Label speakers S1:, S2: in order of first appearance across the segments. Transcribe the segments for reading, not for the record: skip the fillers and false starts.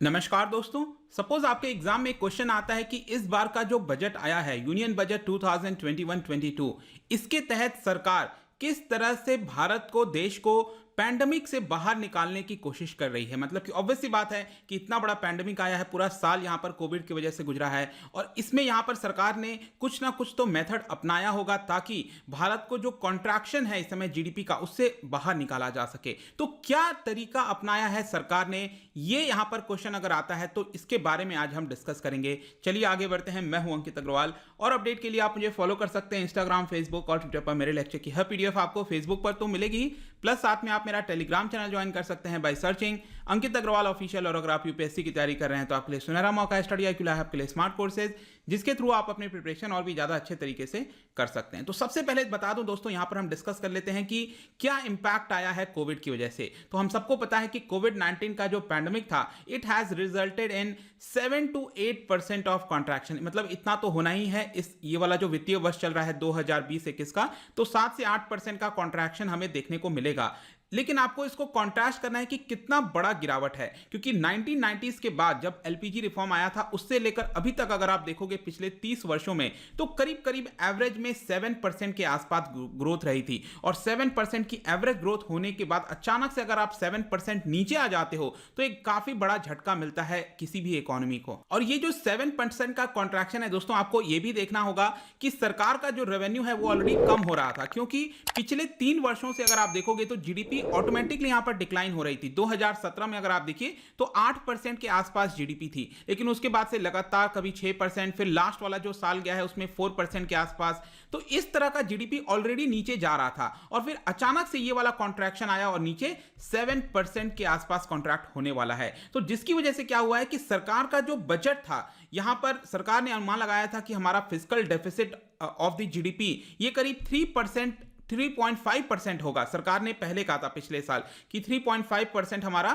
S1: नमस्कार दोस्तों। सपोज आपके एग्जाम में क्वेश्चन आता है कि इस बार का जो बजट आया है यूनियन बजट 2021-22 इसके तहत सरकार किस तरह से भारत को देश को पैंडमिक से बाहर निकालने की कोशिश कर रही है। मतलब कि ऑब्वियस सी बात है कि इतना बड़ा पैंडमिक आया है, पूरा साल यहां पर कोविड की वजह से गुजरा है और इसमें यहां पर सरकार ने कुछ ना कुछ तो मेथड अपनाया होगा ताकि भारत को जो कॉन्ट्रैक्शन है इस समय जीडीपी का उससे बाहर निकाला जा सके। तो क्या तरीका अपनाया है सरकार ने, ये यहां पर क्वेश्चन अगर आता है तो इसके बारे में आज हम डिस्कस करेंगे। चलिए आगे बढ़ते हैं। मैं हूं अंकित अग्रवाल और अपडेट के लिए आप मुझे फॉलो कर सकते हैं इंस्टाग्राम, फेसबुक और ट्विटर पर। मेरे लेक्चर की हर पीडीएफ आपको फेसबुक पर तो मिलेगी, प्लस साथ में आप मेरा टेलीग्राम चैनल ज्वाइन कर सकते हैं by searching Ankit Agarwal official. और अगर आप यूपीएससी की तैयारी कर रहे हैं तो आपके लिए सुनहरा मौका है स्टडी IQ लैब के लिए स्मार्ट कोर्सेज, जिसके थ्रू आप अपने प्रिपरेशन और भी ज्यादा अच्छे तरीके से कर सकते हैं। तो सबसे पहले बता दूं दोस्तों, यहां पर हम डिस्कस कर लेते हैं कि क्या इंपैक्ट आया है कोविड की वजह से। तो हम सबको पता है कि कोविड-19 का जो पैंडमिक था it has resulted in 7 to 8% of contraction. मतलब इतना तो होना ही है। इस ये वाला जो वित्तीय वर्ष चल रहा है 2020-21 का, तो 7 से 8% का कॉन्ट्रैक्शन हमें देखने को मिलेगा। लेकिन आपको इसको कॉन्ट्रास्ट करना है कि कितना बड़ा गिरावट है, क्योंकि 1990s के बाद जब एलपीजी रिफॉर्म आया था उससे लेकर अभी तक अगर आप देखोगे पिछले 30 वर्षों में तो करीब करीब एवरेज में 7% के आसपास ग्रोथ रही थी। और 7% की एवरेज ग्रोथ होने के बाद अचानक से अगर आप 7% नीचे आ जाते हो तो एक काफी बड़ा झटका मिलता है किसी भी इकोनॉमी को। और ये जो 7% का कॉन्ट्रैक्शन है दोस्तों, आपको ये भी देखना होगा कि सरकार का जो रेवेन्यू है वो ऑलरेडी कम हो रहा था, क्योंकि पिछले 3 वर्षों से अगर आप देखोगे तो जीडीपी ऑटोमेटिकली यहां पर डिक्लाइन हो रही थी। 2017 में अगर आप देखिए तो 8% के आसपास जीडीपी थी, लेकिन उसके बाद से लगातार कभी 6%, फिर लास्ट वाला जो साल गया है उसमें 4% के आसपास। तो इस तरह का जीडीपी ऑलरेडी नीचे जा रहा था और फिर अचानक से ये वाला कॉन्ट्रैक्शन आया और नीचे 7% के आसपास कॉन्ट्रैक्ट होने वाला है। तो जिसकी वजह से क्या हुआ है कि सरकार का जो बजट था, यहां पर सरकार ने अनुमान लगाया था कि हमारा fiscal deficit of the GDP ये करीब 3.5% होगा। सरकार ने पहले कहा था पिछले साल कि 3.5% हमारा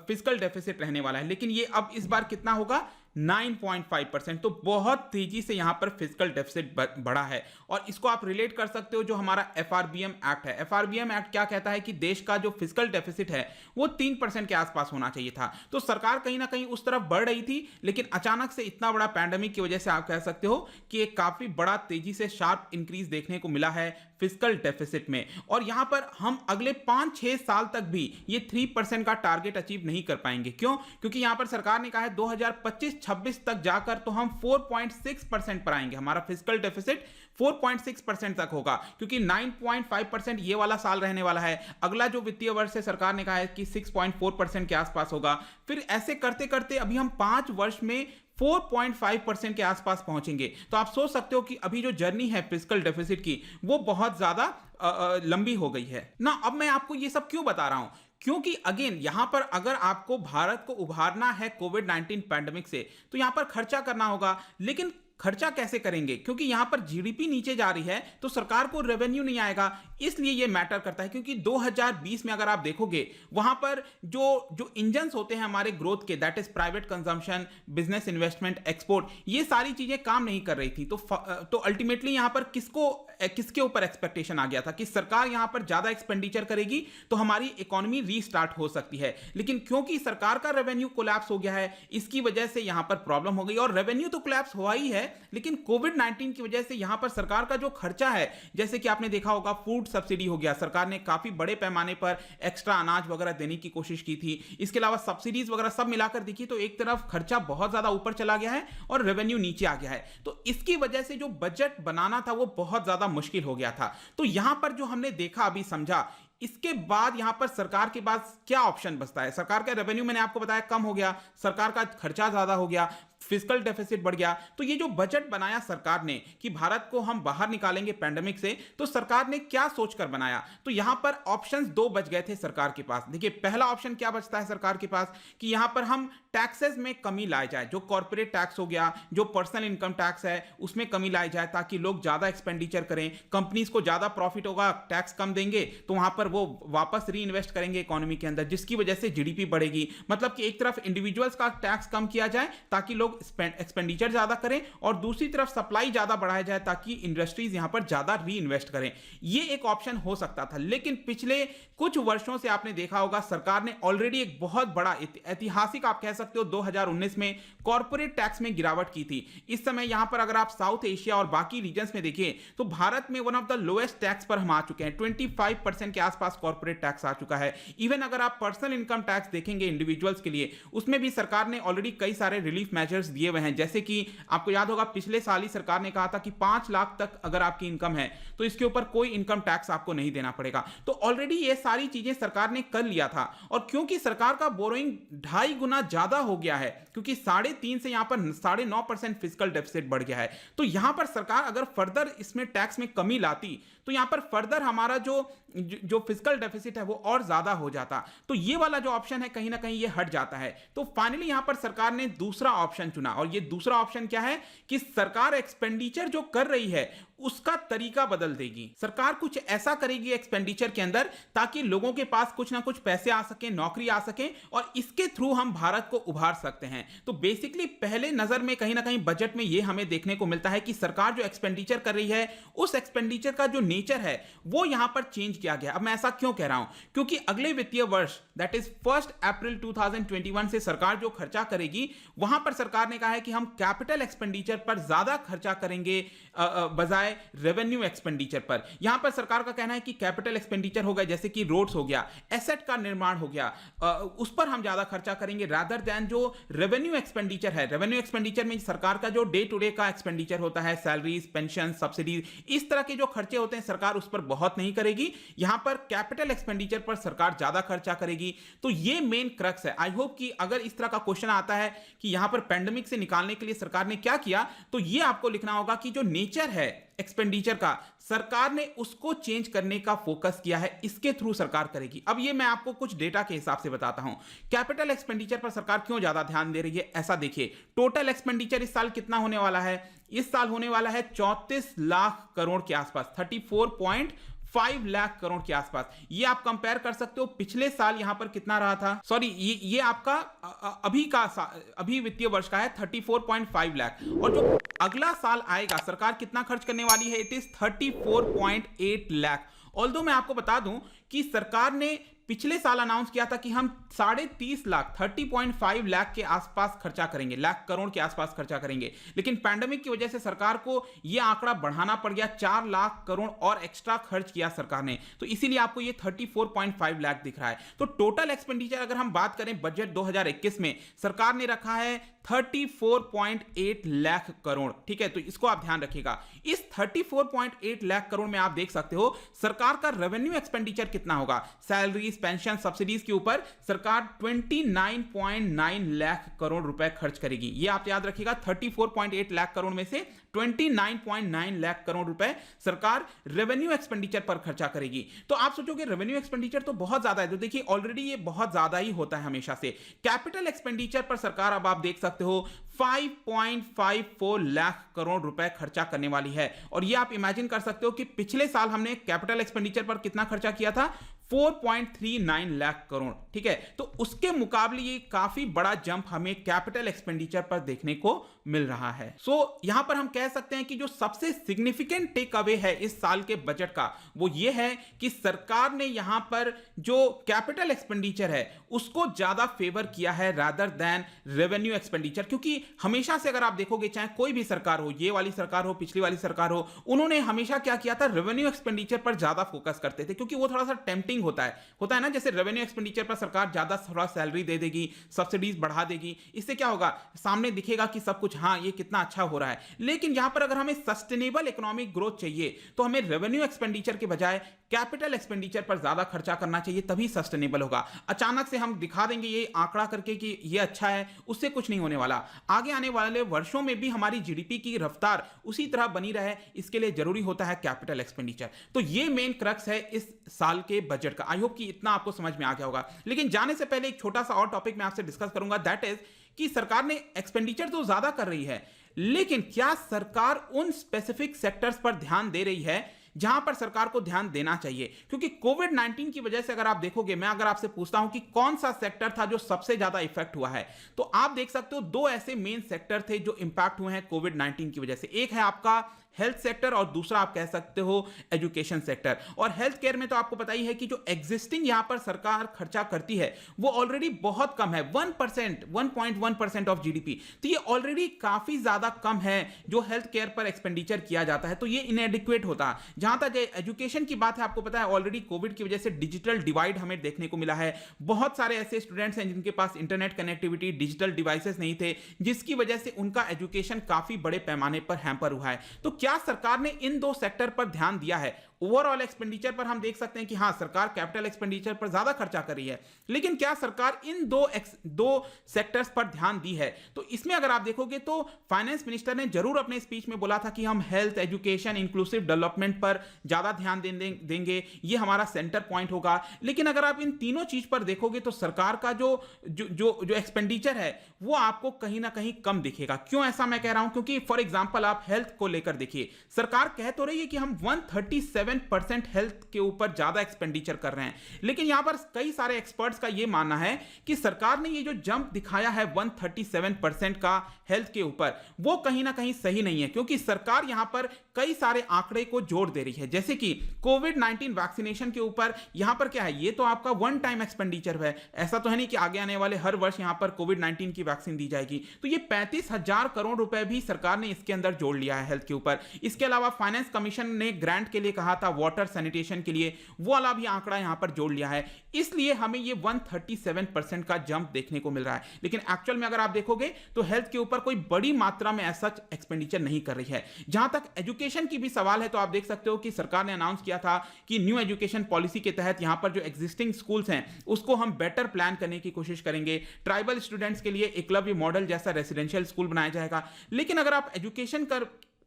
S1: फिस्कल डेफिसिट रहने वाला है, लेकिन ये अब इस बार कितना होगा 9.5%। तो बहुत तेजी से यहां पर फिस्कल डेफिसिट बढ़ा है। और इसको आप रिलेट कर सकते हो जो हमारा FRBM एक्ट है। FRBM एक्ट क्या कहता है कि देश का जो फिस्कल डेफिसिट है वो 3% के आसपास होना चाहिए था। तो सरकार कहीं ना कहीं उस तरफ बढ़ रही थी, लेकिन अचानक से इतना बड़ा पैंडेमिक की वजह से आप कह सकते हो कि एक काफी बड़ा तेजी से शार्प इंक्रीज देखने को मिला है फिस्कल डेफिसिट में। और यहां पर हम अगले 5-6 साल तक भी ये 3% का टारगेट अचीव नहीं कर पाएंगे। क्यों? क्योंकि यहां पर सरकार ने कहा है 2025-26 तक जाकर तो हम 4.6% पर आएंगे। हमारा फिस्कल डेफिसिट 4.6% तक होगा, क्योंकि 9.5% ये वाला साल रहने वाला है। अगला जो वित्तीय वर्ष है सरकार ने कहा है कि 6.4% के आसपास होगा। फिर ऐसे करते करते अभी हम 5 वर्ष में 4.5% के आसपास पहुंचेंगे। तो आप सोच सकते हो कि अभी जो जर्नी है फिस्कल डेफिसिट की वो बहुत ज्यादा लंबी हो गई है ना। अब मैं आपको ये सब क्यों बता रहा हूं? क्योंकि अगेन यहां पर अगर आपको भारत को उभारना है कोविड-19 पैंडेमिक से तो यहां पर खर्चा करना होगा। लेकिन खर्चा कैसे करेंगे? क्योंकि यहां पर जीडीपी नीचे जा रही है तो सरकार को रेवेन्यू नहीं आएगा, इसलिए यह मैटर करता है। क्योंकि 2020 में अगर आप देखोगे वहां पर जो इंजन्स होते हैं हमारे ग्रोथ के, that is private consumption, business investment, export, ये सारी चीजें काम नहीं कर रही थी। तो अल्टीमेटली यहां पर किसके ऊपर एक्सपेक्टेशन आ गया था कि सरकार यहां पर ज्यादा एक्सपेंडिचर करेगी तो हमारी इकोनॉमी रीस्टार्ट हो सकती है। लेकिन क्योंकि सरकार का रेवेन्यू कोलैप्स हो गया है, इसकी वजह से यहां पर प्रॉब्लम हो गई। और रेवेन्यू तो कोलैप्स हुआ ही है, लेकिन कोविड-19 की वजह से यहां पर सरकार का जो खर्चा है, जैसे कि आपने देखा होगा फूड सब्सिडी हो गया, सरकार ने काफी बड़े पैमाने पर एक्स्ट्रा अनाज वगैरह देने की कोशिश की थी। इसके अलावा सब्सिडीज वगैरह सब मिलाकर देखिए तो एक तरफ खर्चा बहुत ज्यादा ऊपर चला गया है और रेवेन्यू नीचे आ गया है। तो इसकी वजह से जो बजट बनाना था वो बहुत ज्यादा मुश्किल हो गया था। तो यहां पर जो हमने देखा, अभी समझा, इसके बाद यहां पर सरकार के पास क्या ऑप्शन बचता है? सरकार का रेवेन्यू मैंने आपको बताया कम हो गया, सरकार का खर्चा ज्यादा हो गया, फिस्कल डेफिसिट बढ़ गया। तो ये जो बजट बनाया सरकार ने कि भारत को हम बाहर निकालेंगे पैंडेमिक से, तो सरकार ने क्या सोचकर बनाया? तो यहां पर ऑप्शंस 2 बच गए थे सरकार के पास। देखिए पहला ऑप्शन क्या बचता है सरकार के पास कि यहां पर हम टैक्सेस में कमी लाए जाए। जो कॉर्पोरेट टैक्स हो गया, जो पर्सनल इनकम टैक्स है, उसमें कमी लाई जाए ताकि लोग ज्यादा एक्सपेंडिचर करें, कंपनीज को ज्यादा प्रॉफिट होगा, टैक्स कम देंगे तो वहां पर वो वापस री इन्वेस्ट करेंगे इकोनॉमी के अंदर, जिसकी वजह से जीडीपी बढ़ेगी। मतलब कि एक तरफ इंडिविजुअल्स का टैक्स कम किया जाए ताकि लोग एक्सपेंडिचर ज्यादा करें और दूसरी तरफ सप्लाई ज्यादा बढ़ाया जाए ताकि इंडस्ट्रीज यहां पर ज्यादा री इन्वेस्ट करें। ये एक ऑप्शन हो सकता था, लेकिन पिछले कुछ वर्षों से आपने देखा होगा सरकार ने ऑलरेडी एक बहुत बड़ा ऐतिहासिक आप कह सकते हो 2019 में कॉर्पोरेट टैक्स में गिरावट की थी। इस समय यहां पर अगर आप साउथ एशिया और बाकी रीजन्स में देखिए तो भारत में one of the lowest tax पर हम आ चुके हैं। 25% के आसपास कॉर्पोरेट टैक्स आ चुका है। इवन अगर आप पर्सनल इनकम टैक्स देखेंगे इंडिविजुअल्स के लिए, उसमें भी सरकार ने ऑलरेडी कई सारे रिलीफ मेजर्स दिए हुए हैं। जैसे कि आपको याद होगा पिछले साल ही सरकार ने कहा था कि 5 लाख तक अगर आपकी इनकम है तो इसके ऊपर कोई इनकम टैक्स आपको नहीं देना पड़ेगा। तो ऑलरेडी ये सारी चीजें सरकार ने कर लिया था। और क्योंकि सरकार का बोरोइंग 2.5 गुना ज्यादा हो गया है, क्योंकि 3.5 से यहां पर 9.5% फिस्कल डेफिसिट बढ़ गया है, तो यहां पर सरकार अगर फर्दर इसमें टैक्स में कमी लाती तो यहां पर फर्दर हमारा जो फिस्कल डेफिसिट है वो और ज्यादा हो जाता। तो ये वाला जो ऑप्शन है कहीं ना कहीं ये हट जाता है। तो फाइनली यहां पर सरकार ने दूसरा ऑप्शन चुना, और ये दूसरा ऑप्शन क्या है कि सरकार एक्सपेंडिचर जो कर रही है उसका तरीका बदल देगी। सरकार कुछ ऐसा करेगी एक्सपेंडिचर के अंदर ताकि लोगों के पास कुछ ना कुछ पैसे आ सके, नौकरी आ सके, और इसके थ्रू हम भारत को उभार सकते हैं। तो बेसिकली पहले नजर में कहीं ना कहीं बजट में यह हमें देखने को मिलता है कि सरकार जो एक्सपेंडिचर कर रही है उस एक्सपेंडिचर का जो नेचर है वो यहां पर चेंज किया गया। अब मैं ऐसा क्यों कह रहा हूं, क्योंकि अगले वित्तीय वर्ष दैट इज 1 अप्रैल 2021 से सरकार जो खर्चा करेगी वहां पर सरकार ने कहा है कि हम कैपिटल एक्सपेंडिचर पर ज्यादा खर्चा करेंगे बजाय रेवेन्यू एक्सपेंडिचर पर। यहां पर सरकार का कहना है कि कैपिटल एक्सपेंडिचर हो गया, जैसे कि रोड्स हो गया, एसेट का निर्माण हो गया, उस पर हम ज्यादा खर्चा करेंगे रादर देन जो रेवेन्यू एक्सपेंडिचर है। रेवेन्यू एक्सपेंडिचर में सरकार का जो डे टू डे का एक्सपेंडिचर होता है, सैलरीज, पेंशन, सब्सिडीज, इस तरह के जो खर्चे होते हैं सरकार उस पर बहुत नहीं करेगी। यहां पर कैपिटल एक्सपेंडिचर पर सरकार ज्यादा खर्चा करेगी। तो ये मेन क्रक्स है। आई होप कि अगर इस तरह का क्वेश्चन आता है कि यहां पर पैंडेमिक से निकालने के लिए सरकार ने क्या किया, तो ये आपको लिखना होगा कि जो नेचर है एक्सपेंडिचर का सरकार ने उसको चेंज करने का फोकस किया है, इसके थ्रू सरकार करेगी। अब ये मैं आपको कुछ डेटा के हिसाब से बताता हूं कैपिटल एक्सपेंडिचर पर सरकार क्यों ज्यादा ध्यान दे रही है। ऐसा देखिए, टोटल एक्सपेंडिचर इस साल कितना होने वाला है, इस साल होने वाला है 34 लाख करोड़ के आसपास, 34.5 लाख करोड़ के आसपास। ये आप कंपेयर कर सकते हो पिछले साल यहां पर कितना रहा था, सॉरी ये आपका अभी वित्तीय वर्ष का है 34.5 लाख, और जो अगला साल आएगा सरकार कितना खर्च करने वाली है, इट इज 34.8 लाख। ऑल्दो मैं आपको बता दूं कि सरकार ने पिछले साल अनाउंस किया था कि हम 30.5 लाख 30.5 लाख के आसपास खर्चा करेंगे, लाख करोड़ के आसपास खर्चा करेंगे, लेकिन पैंडेमिक की वजह से सरकार को यह आंकड़ा बढ़ाना पड़ गया, 4 लाख करोड़ और एक्स्ट्रा खर्च किया सरकार ने, तो इसीलिए आपको यह 34.5 लाख दिख रहा है। तो टोटल एक्सपेंडिचर अगर हम बात करें बजट 2021 में सरकार ने रखा है 34.8 लाख करोड़, ठीक है, तो इसको आप ध्यान रखिएगा। इस 34.8 लाख करोड़ में आप देख सकते हो सरकार का रेवेन्यू एक्सपेंडिचर कितना होगा, सैलरीज, पेंशन, सब्सिडीज के ऊपर सरकार 29.9 लाख करोड़ रुपए खर्च करेगी। ये आप याद रखिएगा, 34.8 लाख करोड़ में से 29.9 लाख करोड़ रुपए सरकार रेवेन्यू एक्सपेंडिचर पर खर्चा करेगी। तो आप सोचोगे रेवेन्यू एक्सपेंडिचर तो बहुत ज्यादा है, तो देखिए ऑलरेडी ये बहुत ज्यादा ही होता है हमेशा से। कैपिटल एक्सपेंडिचर पर सरकार अब आप देख सकते हो 5.54 लाख करोड़ रुपए खर्चा करने वाली है, और ये आप इमेजिन कर सकते हो कि पिछले साल हमने कैपिटल एक्सपेंडिचर पर कितना खर्चा किया था, 4.39 लाख करोड़, ठीक है। तो उसके मुकाबले ये काफी बड़ा जंप हमें कैपिटल एक्सपेंडिचर पर देखने को मिल रहा है। सो यहां पर हम कह सकते हैं कि जो सबसे सिग्निफिकेंट टेक अवे है इस साल के बजट का वो ये है कि सरकार ने यहां पर जो कैपिटल एक्सपेंडिचर है उसको ज्यादा फेवर किया है रादर देन रेवेन्यू एक्सपेंडिचर, क्योंकि हमेशा से अगर आप देखोगे चाहे कोई भी सरकार हो, ये वाली सरकार हो, पिछली वाली सरकार हो, उन्होंने हमेशा क्या किया था, रेवेन्यू एक्सपेंडिचर पर ज्यादा फोकस करते थे, क्योंकि वो थोड़ा सा टेम्पटिंग होता है ना, जैसे रेवेन्यू एक्सपेंडिचर पर सरकार ज्यादा थोड़ा सैलरी दे देगी, सब्सिडीज बढ़ा देगी, इससे क्या होगा, सामने दिखेगा कि सब कुछ हाँ ये कितना अच्छा हो रहा है। लेकिन यहां पर अगर हमें सस्टेनेबल इकोनॉमिक ग्रोथ चाहिए तो हमें रेवेन्यू एक्सपेंडिचर के बजाय कैपिटल एक्सपेंडिचर पर ज्यादा खर्चा करना चाहिए, तभी सस्टेनेबल होगा। अचानक से हम दिखा देंगे ये आंकड़ा करके कि ये अच्छा है, उससे कुछ नहीं होने वाला। आगे आने वाले वर्षों में भी हमारी जीडीपी की रफ्तार उसी तरह बनी रहे, इसके लिए जरूरी होता है कैपिटल एक्सपेंडिचर। तो ये मेन क्रक्स है इस साल के बजट का। आई होप कि इतना आपको समझ में आ गया होगा। लेकिन जाने से पहले एक छोटा सा और टॉपिक मैं आपसे डिस्कस करूंगा, दैट इज कि सरकार ने एक्सपेंडिचर तो ज्यादा कर रही है, लेकिन क्या सरकार उन स्पेसिफिक सेक्टर्स पर ध्यान दे रही है जहां पर सरकार को ध्यान देना चाहिए, क्योंकि कोविड-19 की वजह से अगर आप देखोगे, मैं अगर आपसे पूछता हूं कि कौन सा सेक्टर था जो सबसे ज्यादा इफेक्ट हुआ है, तो आप देख सकते हो दो ऐसे मेन सेक्टर थे जो इंपैक्ट हुए हैं कोविड-19 की वजह से। एक है आपका हेल्थ सेक्टर और दूसरा आप कह सकते हो एजुकेशन सेक्टर। और हेल्थ केयर में तो आपको पता ही है कि जो एग्जिस्टिंग यहां पर सरकार खर्चा करती है वो ऑलरेडी बहुत कम है, 1%, 1.1% ऑफ जीडीपी। तो ये ऑलरेडी काफी ज्यादा कम है जो हेल्थ केयर पर एक्सपेंडिचर किया जाता है, तो ये इनएडिक्वेट होता है। जहां तक एजुकेशन की बात है, आपको पता है ऑलरेडी कोविड की वजह से डिजिटल डिवाइड हमें देखने को मिला है। बहुत सारे ऐसे स्टूडेंट्स हैं जिनके पास इंटरनेट कनेक्टिविटी, डिजिटल डिवाइसेस नहीं थे, जिसकी वजह से उनका एजुकेशन काफी बड़े पैमाने पर हैम्पर हुआ है। तो क्या सरकार ने इन दो सेक्टर पर ध्यान दिया है? ओवरऑल एक्सपेंडिचर पर हम देख सकते हैं कि हां, सरकार कैपिटल एक्सपेंडिचर पर ज्यादा खर्चा कर रही है, लेकिन क्या सरकार इन दो सेक्टर्स पर ध्यान दी है? तो इसमें अगर आप देखोगे तो फाइनेंस मिनिस्टर ने जरूर अपने स्पीच में बोला था कि हम हेल्थ, एजुकेशन, इंक्लूसिव डेवलपमेंट पर ज्यादा ध्यान देंगे, ये हमारा सेंटर पॉइंट होगा। लेकिन अगर आप इन तीनों चीज पर देखोगे तो सरकार का जो एक्सपेंडिचर है वो आपको कहीं ना कहीं कम दिखेगा। क्यों ऐसा मैं कह रहा हूं? क्योंकि फॉर एग्जांपल आप हेल्थ को लेकर देखिए, सरकार कह तो रही है कि हम 137% हेल्थ के ऊपर ज्यादा एक्सपेंडिचर कर रहे हैं, लेकिन यहां पर कई सारे एक्सपर्ट्स का यह मानना है कि सरकार ने ये जो जंप दिखाया है 137% का हेल्थ के ऊपर, वो कहीं ना कहीं सही नहीं है, क्योंकि सरकार यहां पर कई सारे आंकड़े को जोड़ दे रही है। जैसे कि कोविड-19 वैक्सीनेशन के ऊपर यहां पर क्या है, ये तो आपका वन टाइम एक्सपेंडिचर है, ऐसा तो है नहीं कि आगे आने वाले हर वर्ष यहां पर कोविड-19 की वैक्सीन दी जाएगी। तो ये 35,000 करोड़ रुपए भी सरकार ने इसके अंदर जोड़ लिया है हेल्थ के ऊपर। इसके अलावा फाइनेंस कमीशन ने ग्रांट के लिए कहा था वाटर सैनिटेशन के लिए, वो वाला भी आंकड़ा यहां पर जोड़ लिया है, इसलिए हमें ये 137% का जंप देखने को मिल रहा है। लेकिन एक्चुअल में अगर आप देखोगे तो हेल्थ के ऊपर कोई बड़ी मात्रा में ऐसा एक्सपेंडिचर नहीं कर रही है। जहां तक एजुकेशन की भी सवाल है, तो आप देख सकते हो कि सरकार ने अनाउंस किया था कि न्यू एजुकेशन पॉलिसी के तहत यहां पर जो एग्जिस्टिंग स्कूल्स हैं उसको हम बेटर प्लान करने की कोशिश करेंगे। ट्राइबल स्टूडेंट्स के लिए एकलव्य मॉडल जैसा रेसिडेंशियल स्कूल बनाया जाएगा। लेकिन अगर आप एजुकेशन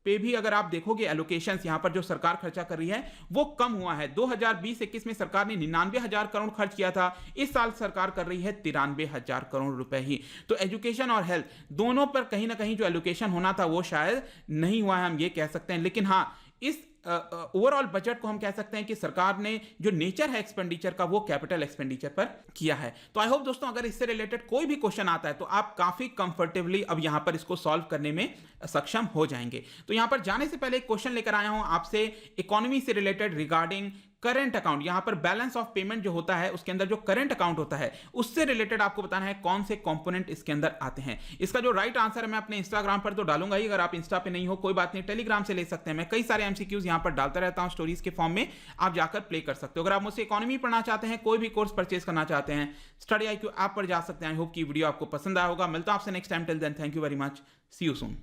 S1: पे भी अगर आप देखोगे एलोकेशंस यहां पर जो सरकार खर्चा कर रही है वो कम हुआ है। 2020-21 में सरकार ने 99,000 करोड़ खर्च किया था, इस साल सरकार कर रही है 93,000 करोड़ रुपए ही। तो एजुकेशन और हेल्थ दोनों पर कहीं ना कहीं जो एलोकेशन होना था वो शायद नहीं हुआ है, हम ये कह सकते हैं। लेकिन हाँ, इस ओवरऑल बजट को हम कह सकते हैं कि सरकार ने जो नेचर है एक्सपेंडिचर का वो कैपिटल एक्सपेंडिचर पर किया है। तो आई होप दोस्तों अगर इससे रिलेटेड कोई भी क्वेश्चन आता है तो आप काफी कंफर्टेबली अब यहां पर इसको सॉल्व करने में सक्षम हो जाएंगे। तो यहां पर जाने से पहले एक क्वेश्चन लेकर आया हूं आपसे इकोनॉमी से रिलेटेड रिगार्डिंग करंट अकाउंट। यहां पर बैलेंस ऑफ पेमेंट जो होता है उसके अंदर जो करंट अकाउंट होता है उससे रिलेटेड आपको बताना है कौन से कंपोनेंट इसके अंदर आते हैं। इसका जो राइट आंसर है मैं अपने इंस्टाग्राम पर तो डालूंगा ही, अगर आप इंस्टा पे नहीं हो कोई बात नहीं, टेलीग्राम से ले सकते हैं। मैं कई सारे एमसीक्यूज यहां पर डालता रहता हूं स्टोरीज के फॉर्म में, आप जाकर प्ले कर सकते हो। अगर आप मुझसे इकोनॉमी पढ़ना चाहते हैं, कोई भी कोर्स परचेज करना चाहते हैं, स्टडी IQ ऐप पर जा सकते हैं। आई होप की वीडियो आपको पसंद आया होगा। मिलता हूं आपसे next time, till then thank you very much, see you soon.